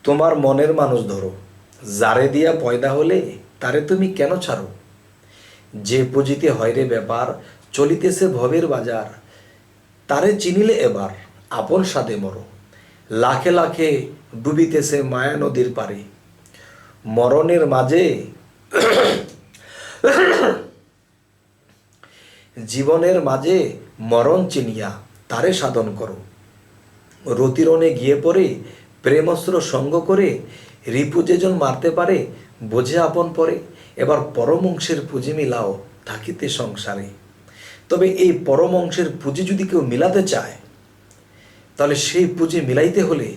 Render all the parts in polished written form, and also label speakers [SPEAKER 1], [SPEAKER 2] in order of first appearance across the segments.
[SPEAKER 1] তোমার মনের মানুষ ধরো, যারে দিয়া পয়দা হলে তারে তুমি কেন ছাড়ো? যে পুঁজিতে হয় রে ব্যাপার, চলিতেছে ভবের বাজার, তারে চিনিলে এবার আপন সাথে মরো। লাখে লাখে ডুবিতেছে মায়া নদীর পারে, মরণের মাঝে জীবনের মাঝে মরণ চিনিয়া তারে সাধন করো। রতিরণে গিয়ে পড়ে প্রেমস্ত্র সঙ্গ করে, রিপু যেজন মারতে পারে বোঝে আপন পরে। এবার পরম অংশের পুঁজি মিলাও থাকিতে সংসারে। তবে এই পরম অংশের পুঁজি যদি কেউ মিলাতে চায়, তাহলে সেই পুঁজি মিলাইতে হলে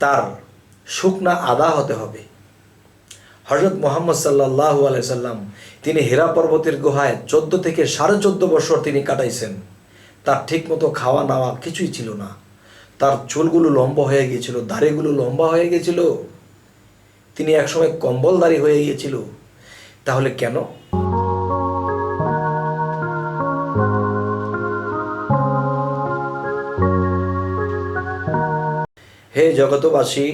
[SPEAKER 1] তার শুকনা আদা হতে হবে। হযরত মুহাম্মদ সাল্লাল্লাহু আলাইহি সাল্লাম তিনি হেরা পর্বতের গুহায় 14 থেকে 14.5 বছর তিনি কাটাইছেন। তার ঠিকমতো খাওয়া নাওয়া কিছুই ছিল না। তার চুলগুলো লম্বা হয়ে গিয়েছিল, দাড়িগুলো লম্বা হয়ে গিয়েছিল, তিনি একসময় কম্বলদারি হয়ে গিয়েছিল। তাহলে কেন? হে জগতবাসী,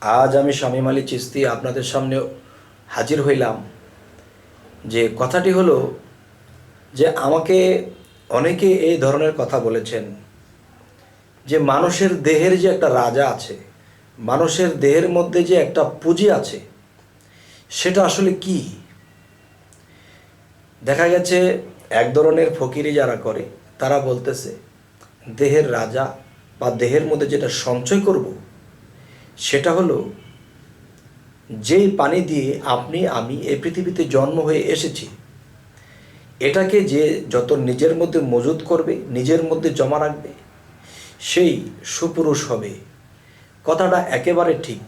[SPEAKER 1] আজ আমি শামীম আলী চিশতি আপনাদের সামনে হাজির হইলাম। যে কথাটি হলো যে আমাকে অনেকে এই ধরনের কথা বলেছেন যে মানুষের দেহের যে একটা রাজা আছে, মানুষের দেহের মধ্যে যে একটা পুঁজি আছে, সেটা আসলে কি? দেখা গেছে এক ধরনের ফকিরি যারা করে তারা বলতেছে দেহের রাজা বা দেহের মধ্যে যেটা সঞ্চয় করব সেটা হলো যেই পানি দিয়ে আপনি আমি এই পৃথিবীতে জন্ম হয়ে এসেছি, এটাকে যে যত নিজের মধ্যে মজুত করবে, নিজের মধ্যে জমা রাখবে, সেই সুপুরুষ হবে। কথাটা একেবারে ঠিক।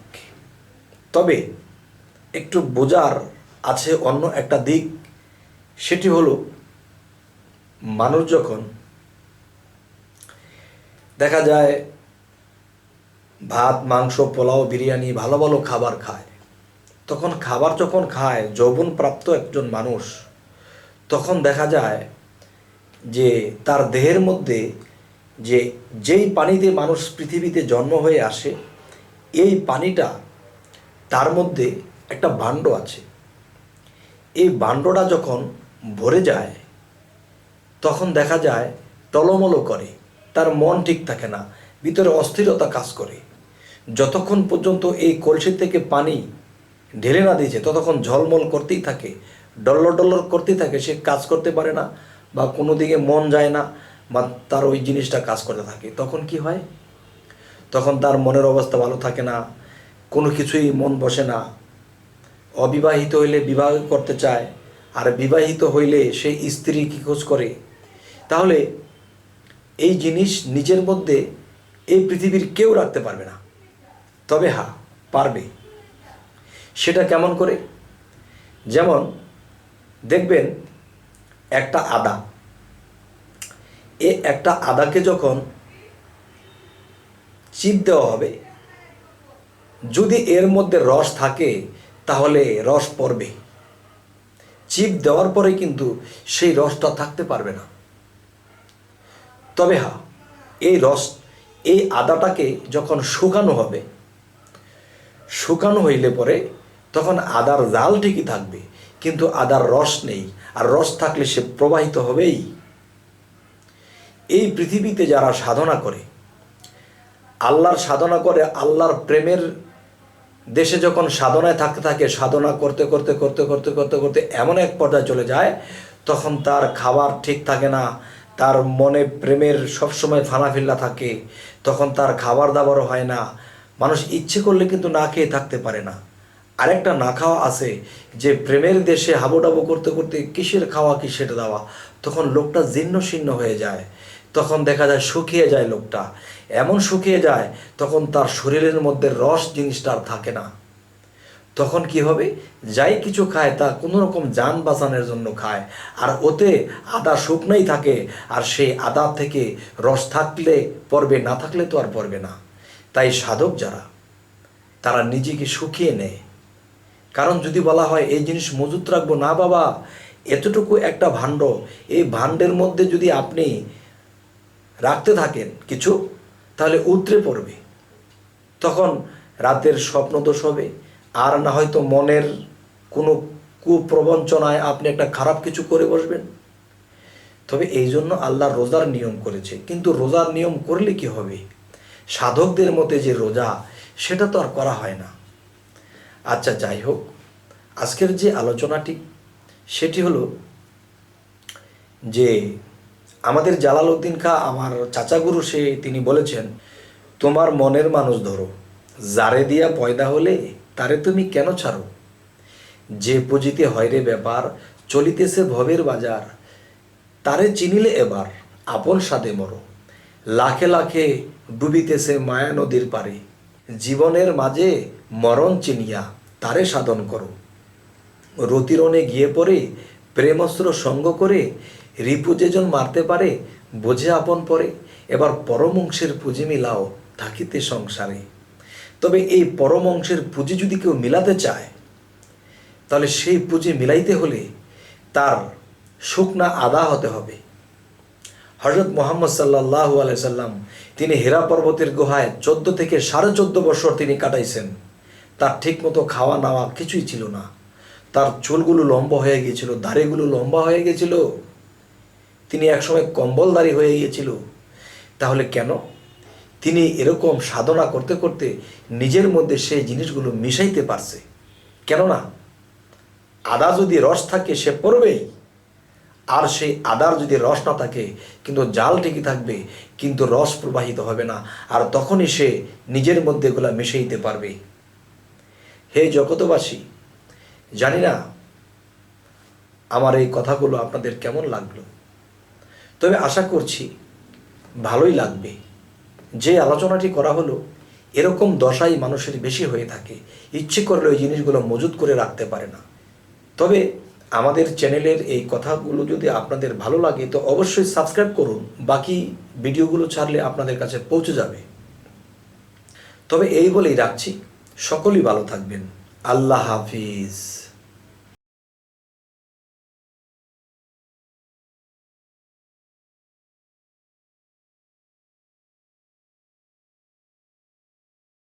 [SPEAKER 1] তবে একটু বোঝার আছে অন্য একটা দিক। সেটি হলো মানুষ যখন দেখা যায় ভাত, মাংস, পোলাও, বিরিয়ানি, ভালো ভালো খাবার খায়, তখন খাবার যখন খায় যৌবনপ্রাপ্ত একজন মানুষ, তখন দেখা যায় যে তার দেহের মধ্যে যেই পানিতে মানুষ পৃথিবীতে জন্ম হয়ে আসে, এই পানিটা তার মধ্যে একটা ভাণ্ড আছে। এই ভাণ্ডটা যখন ভরে যায় তখন দেখা যায় টলমলো করে, তার মন ঠিক থাকে না, ভিতরে অস্থিরতা কাজ করে। যতক্ষণ পর্যন্ত এই কলসি থেকে পানি ঢেলে না দিয়েছে ততক্ষণ ঝলমল করতেই থাকে, ডল্লর ডল্লর করতেই থাকে। সে কাজ করতে পারে না বা কোনো দিকে মন যায় না বা তার ওই জিনিসটা কাজ করতে থাকে। তখন কি হয়? তখন তার মনের অবস্থা ভালো থাকে না, কোনো কিছুই মন বসে না। অবিবাহিত হইলে বিবাহ করতে চায়, আর বিবাহিত হইলে সেই স্ত্রী কি খোঁজ করে। তাহলে এই জিনিস নিজের মধ্যে এই পৃথিবীর কেউ রাখতে পারবে না। তবে হ্যাঁ, পারবে। সেটা কেমন করে? যেমন দেখবেন একটা আদা, একটা আদাকে যখন চিপ দেওয়া হবে, যদি এর মধ্যে রস থাকে তাহলে রস পড়বে। চিপ দেওয়ার পরে কিন্তু সেই রসটা থাকতে পারবে না। তবে হ্যাঁ, এই আদাটাকে যখন শুকানো হবে, শুকানো হইলে পরে তখন আদার জাল ঠিকই থাকবে, কিন্তু আদার রস নেই। আর রস থাকলে সে প্রবাহিত হবেই। এই পৃথিবীতে যারা সাধনা করে, আল্লাহর সাধনা করে, আল্লাহর প্রেমের দেশে যখন সাধনায় থাকতে থাকে, সাধনা করতে করতে করতে করতে করতে করতে এমন এক পর্যায়ে চলে যায়, তখন তার খাবার ঠিক থাকে না, তার মনে প্রেমের সবসময় ফানাফিল্লা থাকে, তখন তার খাবার দাবারও হয় না। মানুষ ইচ্ছে করলে কিন্তু না খেয়ে থাকতে পারে না। আরেকটা না খাওয়া আছে যে প্রেমের দেশে হাবুডাবু করতে করতে কিসের খাওয়া কিসের দাওয়া, তখন লোকটা জীর্ণ শীর্ণ হয়ে যায়। তখন দেখা যায় শুকিয়ে যায় লোকটা, এমন শুকিয়ে যায় তখন তার শরীরের মধ্যে রস জিনিসটা আর থাকে না। তখন কি হবে? যাই কিছু খায় তা কোনো রকম যান বাঁচানোর জন্য খায়, আর ওতে আদা শুকনাই থাকে। আর সেই আদা থেকে রস থাকলে পড়বে, না থাকলে তো আর পড়বে না। তাই সাধক যারা, তারা নিজেকে শুকিয়ে নেয়। কারণ যদি বলা হয় এই জিনিস মজুত রাখবো না, বাবা এতটুকু একটা ভাণ্ড, এই ভাণ্ডের মধ্যে যদি আপনি রাখতে থাকেন কিছু, তাহলে উতরে পড়বে। তখন রাতের স্বপ্নদোষ হবে, আর না হয়তো মনের কোনো কুপ্রবঞ্চনায় আপনি একটা খারাপ কিছু করে বসবেন। তবে এই জন্য আল্লাহ রোজার নিয়ম করেছে। কিন্তু রোজার নিয়ম করলে কি হবে? সাধকদের মতে যে রোজা, সেটা তো আর করা হয় না। আচ্ছা, যাই হোক, আজকের যে আলোচনাটি সেটি হলো যে আমাদের জালালউদ্দিন খাঁ, আমার চাচাগুরু, তিনি বলেছেন, তোমার মনের মানুষ ধরো, যারে দিয়া পয়দা হলে তারে তুমি কেন ছাড়ো? যে পুঁজিতে হয় রে ব্যাপার, চলিতেছে ভবের বাজার, তারে চিনিলে এবার আপন সাথে মরো। লাখে লাখে ডুবিতেছে মায়া নদীর পারে, জীবনের মাঝে মরণ চিনিয়া তারে সাধন করো। রতিরণে গিয়ে পড়ে প্রেমস্ত্র সঙ্গ করে, রিপু যেজন মারতে পারে বোঝে আপন পরে, এবার পরমংশের পুঁজি মিলাও থাকিতে সংসারে। তবে এই পরমংশের পুঁজি যদি কেউ মিলাতে চায়, তাহলে সেই পুঁজি মিলাইতে হলে তার শুকনা আদা হতে হবে। হযরত মুহাম্মদ সাল্লাল্লাহু আলাইহি সাল্লাম, তিনি হেরা পর্বতের গুহায় 14 থেকে 14.5 বছর তিনি কাটাইছেন। তার ঠিকমতো খাওয়া নাওয়া কিছুই ছিল না। তার চুলগুলো লম্বা হয়ে গিয়েছিল, দাড়িগুলো লম্বা হয়ে গেছিল, তিনি একসময় কম্বলদারি হয়ে গিয়েছিল। তাহলে কেন? তিনি এরকম সাধনা করতে করতে নিজের মধ্যে সেই জিনিসগুলো মিশাইতে পারছে। কেননা আদা যদি রস থাকে সে পড়বেই, আর সেই আদার যদি রস না থাকে কিন্তু জাল ঠিকই থাকবে, কিন্তু রস প্রবাহিত হবে না, আর তখনই সে নিজের মধ্যে এগুলা মিশাইতে পারবে। হে জগতবাসী, জানি না আমার এই কথাগুলো আপনাদের কেমন লাগলো, তবে আশা করছি ভালোই লাগবে। যে আলোচনাটি করা হলো, এরকম দশাই মানুষের বেশি হয়ে থাকে, ইচ্ছে করলে ওই জিনিসগুলো মজুত করে রাখতে পারে না। তবে আমাদের চ্যানেলের এই কথাগুলো যদি আপনাদের ভালো লাগে তো অবশ্যই সাবস্ক্রাইব করুন, বাকি ভিডিওগুলো ছাড়লে আপনাদের কাছে পৌঁছে যাবে। তবে এই বলেই রাখছি, সকলেই ভালো থাকবেন। আল্লাহ হাফিজ।